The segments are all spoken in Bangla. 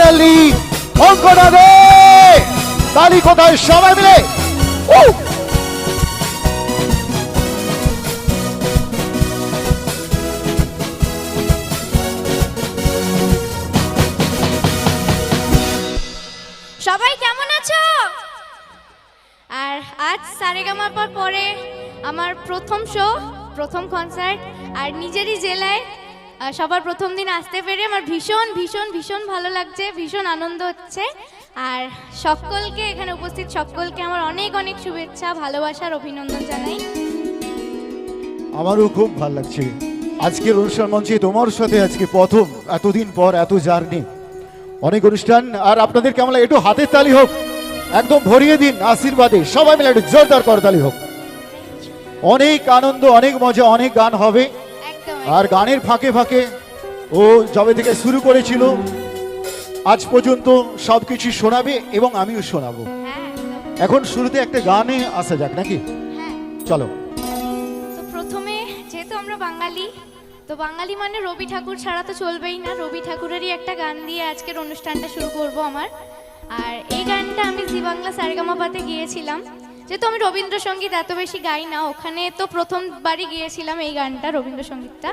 বাঙালি অঙ্কনা দে তালি কোথায় সবাই মিলে সবাই কেমন আছো? আর আজ সারেগামাপার পরে আমার প্রথম শো, প্রথম কনসার্ট, আর নিজেরই জেলায় সবার প্রথম দিন আসতে পেরে আমার ভীষণ ভীষণ ভীষণ ভালো লাগছে, ভীষণ আনন্দ হচ্ছে। আর সকলকে, এখানে উপস্থিত সকলকে আমার অনেক অনেক শুভেচ্ছা, ভালোবাসার অভিনন্দন জানাই। আমারও খুব ভালো লাগছে আজকের অনুষ্ঠান মঞ্চে তোমার সাথে আজকে প্রথম, এতদিন পর এত জার্নি, অনেক অনুষ্ঠান। আর আপনাদের কেমন লাগে? একটু হাতের তালি হোক, একদম ভরিয়ে দিন আশীর্বাদে, সবাই মিলে একটু জোরদার করতালি হোক। অনেক আনন্দ, অনেক মজা, অনেক গান হবে। আর গানের ফাঁকে ফাঁকে ও যবে থেকে শুরু করেছিল আজ পর্যন্ত সবকিছু শোনাবে এবং আমিও শোনাবো। এখন শুরুতে একটা গানে আসা যাক নাকি? চলো। তো প্রথমে যেহেতু আমরা বাঙালি, তো বাঙালি মানে রবি ঠাকুর ছাড়া তো চলবেই না। রবি ঠাকুরেরই একটা গান দিয়ে আজকের অনুষ্ঠানটা শুরু করব আমার। আর এই গানটা আমি জি বাংলা সারেগামাপাতে গিয়েছিলাম। যেহেতু আমি রবীন্দ্রসঙ্গীত এত বেশি গাই না, ওখানে তো প্রথমবারই গিয়েছিলাম এই গানটা, রবীন্দ্রসঙ্গীতটা।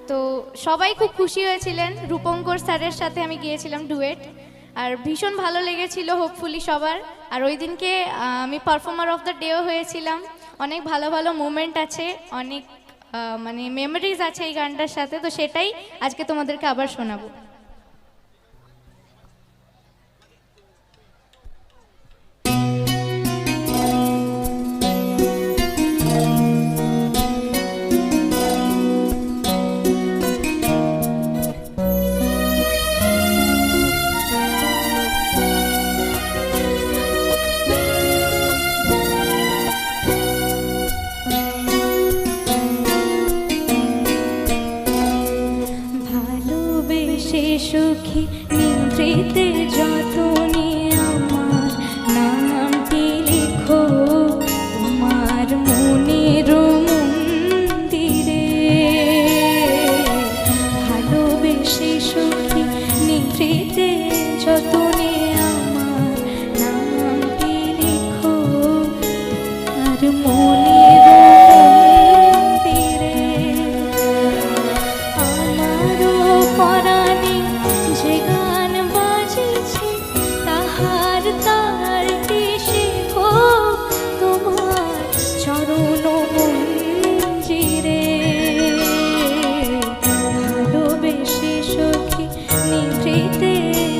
তো সবাই খুব খুশি হয়েছিলেন। রূপঙ্কর স্যারের সাথে আমি গিয়েছিলাম ডুয়েট, আর ভীষণ ভালো লেগেছিল হোপফুলি সবার। আর ওই দিনকে আমি পারফর্মার অফ দ্য ডেও হয়েছিলাম। অনেক ভালো ভালো মুমেন্ট আছে, অনেক মানে মেমোরিজ আছে এই গানটার সাথে। তো সেটাই আজকে তোমাদেরকে আবার শোনাবো। সুখী নিভৃতে যতনে আমার নামটি লিখো তোমার মনের মন্দিরে। ভালোবেসে সুখী নিভৃতে যতনে আমার নামটি লিখো তোমার মনের মন্দিরে। আমারও পরাণে যে গান বাজেছে তাহার তারটি শেখো তোমার চরণ মঞ্জিরে। ভালোবেসে সখী নিভৃতে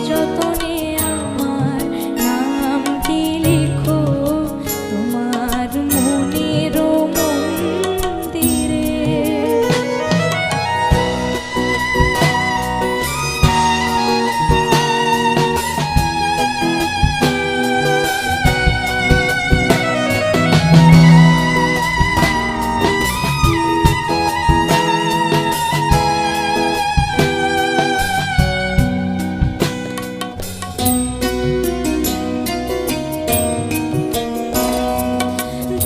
যতনে আমার নামটি লিখো তোমার মনের মন্দিরে।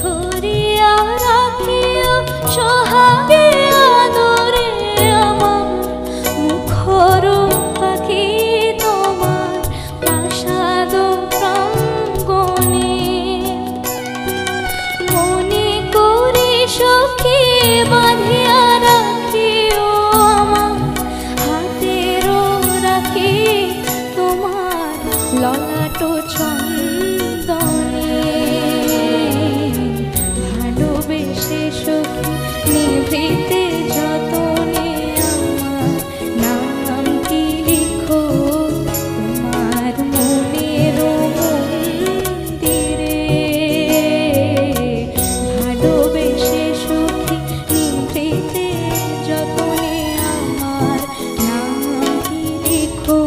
ধরিয়া রাখিও সোহাগে আদরে আমার মুখর পাখি তোমার প্রাসাদ প্রাঙ্গণে। মনে করি সখী বাঁধিয়া রাখিও আমার হাতেরও রাখি তোমার ললাট চন্দনে। ভালোবেসে সখী নিভৃতে যতনে আমার নামটি লিখো তোমার মনের মন্দিরে। ভালোবেসে সখী নিভৃতে যতনে আমার নামটি লিখো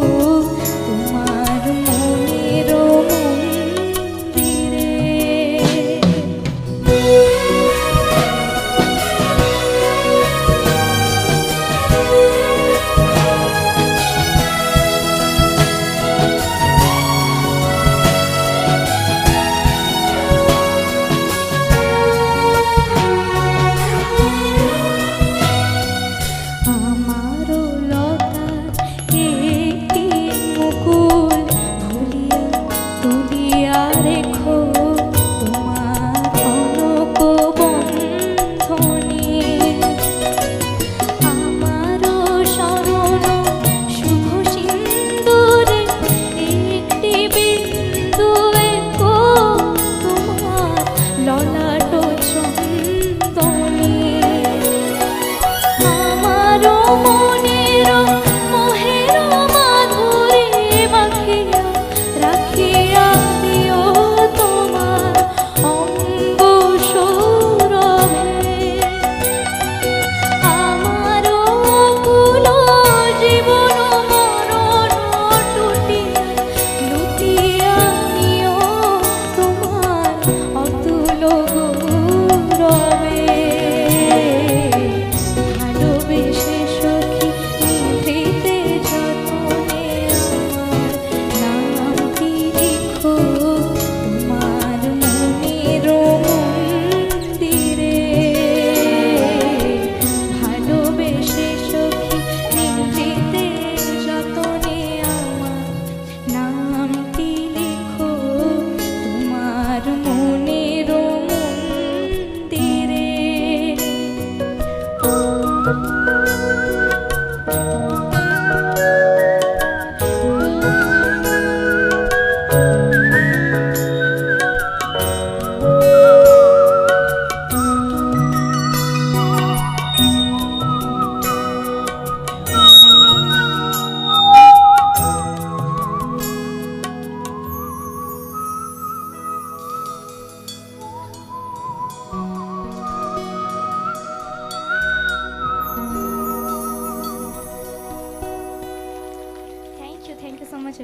তোমার মনের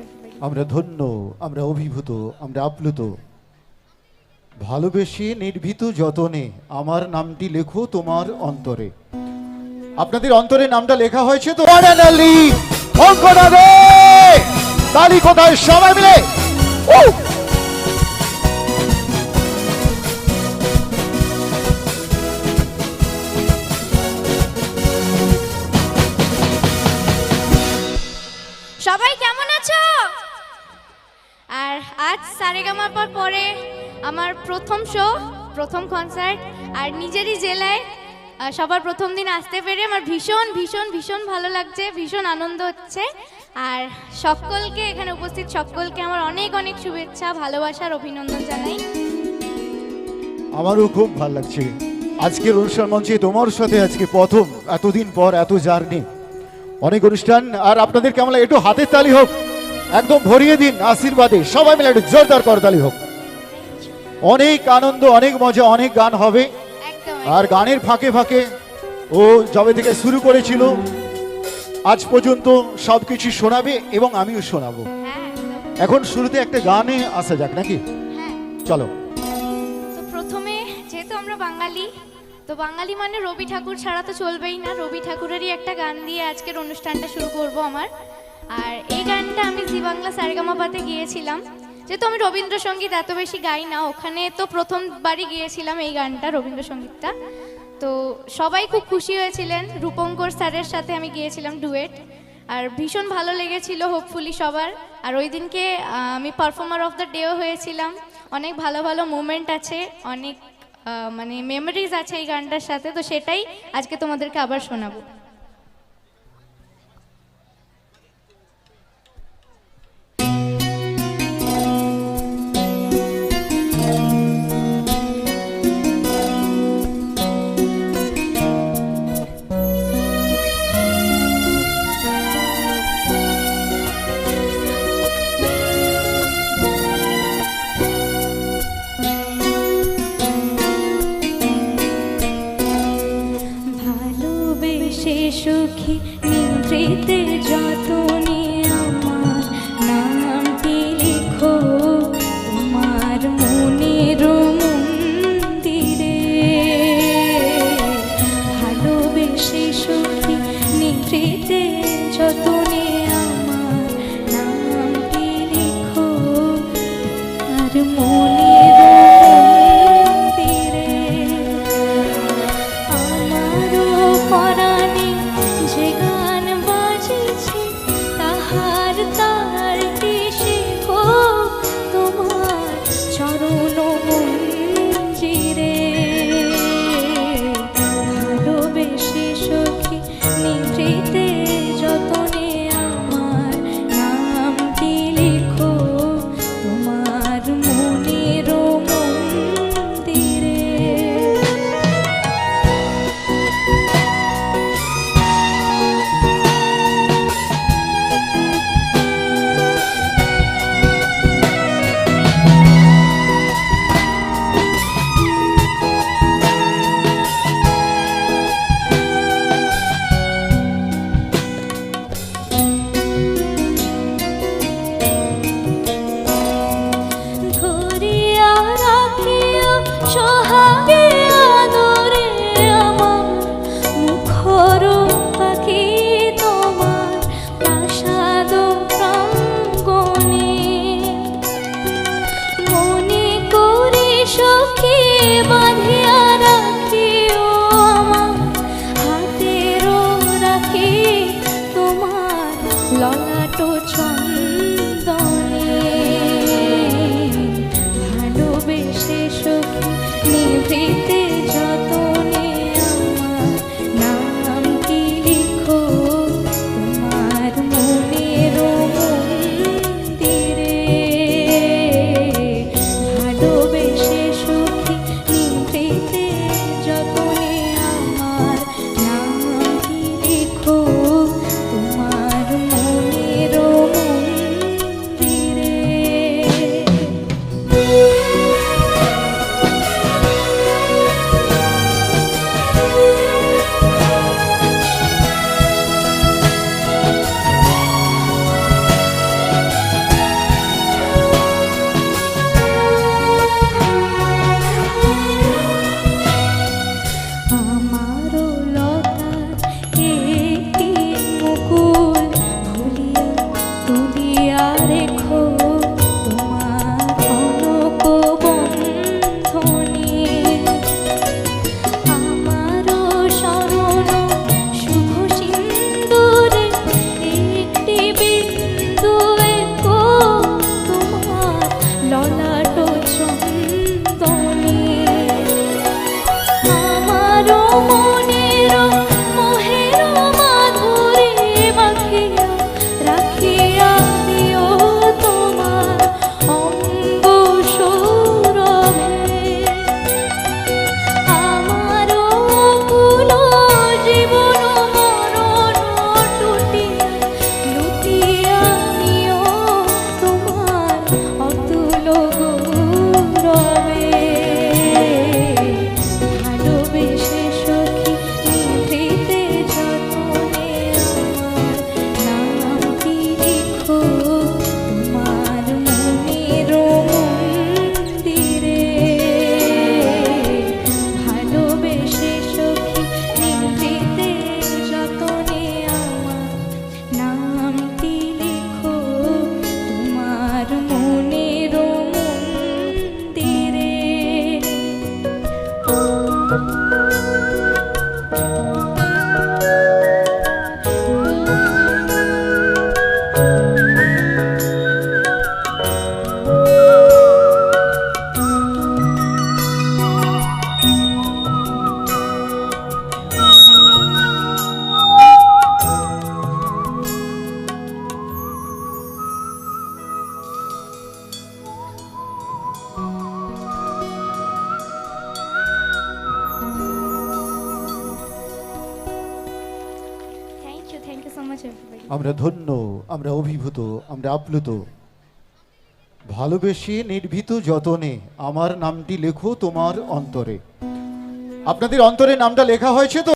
everybody. আমরা ধন্য, আমরা অভিভূত, আমরা আপ্লুত। ভালোবেসে নির্ভীত যতনে আমার নামটি লেখো তোমার অন্তরে। আপনাদের অন্তরে নামটা লেখা হয়েছে তো। ফাইনালি অঙ্কনা দে তালি কোথায় সবাই মিলে। সবাই কেমন আছো? আর আজ সারেগামাপার পরে আমার প্রথম শো, প্রথম কনসার্ট, আর নিজেরই জেলায় সবার প্রথম দিন আসতে পেরে আমার ভীষণ ভীষণ ভীষণ ভালো লাগছে, ভীষণ আনন্দ হচ্ছে। আর সকলকে, এখানে উপস্থিত সকলকে আমার অনেক অনেক শুভেচ্ছা, ভালোবাসার অভিনন্দন জানাই। আমারও খুব ভালো লাগছে আজকের অনুষ্ঠান মঞ্চে তোমার সাথে আজকে প্রথম, এতদিন পর এত জার্নি, অনেক অনুষ্ঠান। আর আপনাদের কেমন লাগে একটু হাতের তালি হোক, একদম ভরিয়ে দিন আশীর্বাদে, সবাই মিলে একটু জোরদার করতালি হোক। অনেক আনন্দ, অনেক মজা, অনেক গান হবে। একদম আর গানের ফাঁকে ফাঁকে ও যবে থেকে শুরু করেছিল আজ পর্যন্ত সবকিছু শোনাবে এবং আমিও শোনাবো। হ্যাঁ একদম। এখন শুরুতে একটা গানে আসা যাক নাকি? হ্যাঁ, চলো। তো প্রথমে যেহেতু আমরা বাঙালি, তো বাঙালি মানে রবি ঠাকুর ছাড়া তো চলবেই না। রবি ঠাকুরেরই একটা গান দিয়ে আজকের অনুষ্ঠানটা শুরু করব আমার। আর এই গানটা আমি জি বাংলা সারেগামাপাতে গিয়েছিলাম। যেহেতু আমি রবীন্দ্রসঙ্গীত এত বেশি গাই না, ওখানে তো প্রথমবারই গিয়েছিলাম এই গানটা, রবীন্দ্রসঙ্গীতটা। তো সবাই খুব খুশি হয়েছিলেন। রূপঙ্কর স্যারের সাথে আমি গিয়েছিলাম ডুয়েট, আর ভীষণ ভালো লেগেছিল হোপফুলি সবার। আর ওই দিনকে আমি পারফর্মার অফ দ্য ডেও হয়েছিলাম। অনেক ভালো ভালো মুমেন্ট আছে, অনেক মানে মেমোরিজ আছে এই গানটার সাথে। তো সেটাই আজকে তোমাদেরকে আবার শোনাবো। ভালোবেসে সুখী নিভৃতে যতনে আমার নামটি লিখো তোমার মনের মন্দিরে। ভালোবেসে সুখী নিভৃতে যতনে আমার নামটি লিখো তোমার মনের মন্দিরে। আমারও পরাণে যে গান বাজেছে তাহার তালটি শেখো তোমার চরণ মঞ্জিরে। ভালোবেসে সখী নিভৃতে যতনে আমার নামটি লিখো তোমার মনের মন্দিরে। ধরিয়া রাখিও সোহাগে আদরে আমার মুখর পাখি তোমার প্রাসাদ প্রাঙ্গণে। মনে করি সখী বাঁধিয়া রাখিও আমার হাতেরও রাখি তোমার ললাট চন্দনে। ভালোবেসে সখী নিভৃতে যতনে আমার নামটি লিখো তোমার মনের মন্দিরে। ভালোবেসে সখী নিভৃতে যতনে আমার নামটি লিখো তোমার মনের মন্দিরে। Thank you so much everybody. আমরা ধন্য, আমরা অভিভূত, আমরা আপ্লুত। ভালোবেসে নির্ভীত যতনে আমার নামটি লেখো তোমার অন্তরে। আপনাদের অন্তরে নামটা লেখা হয়েছে তো?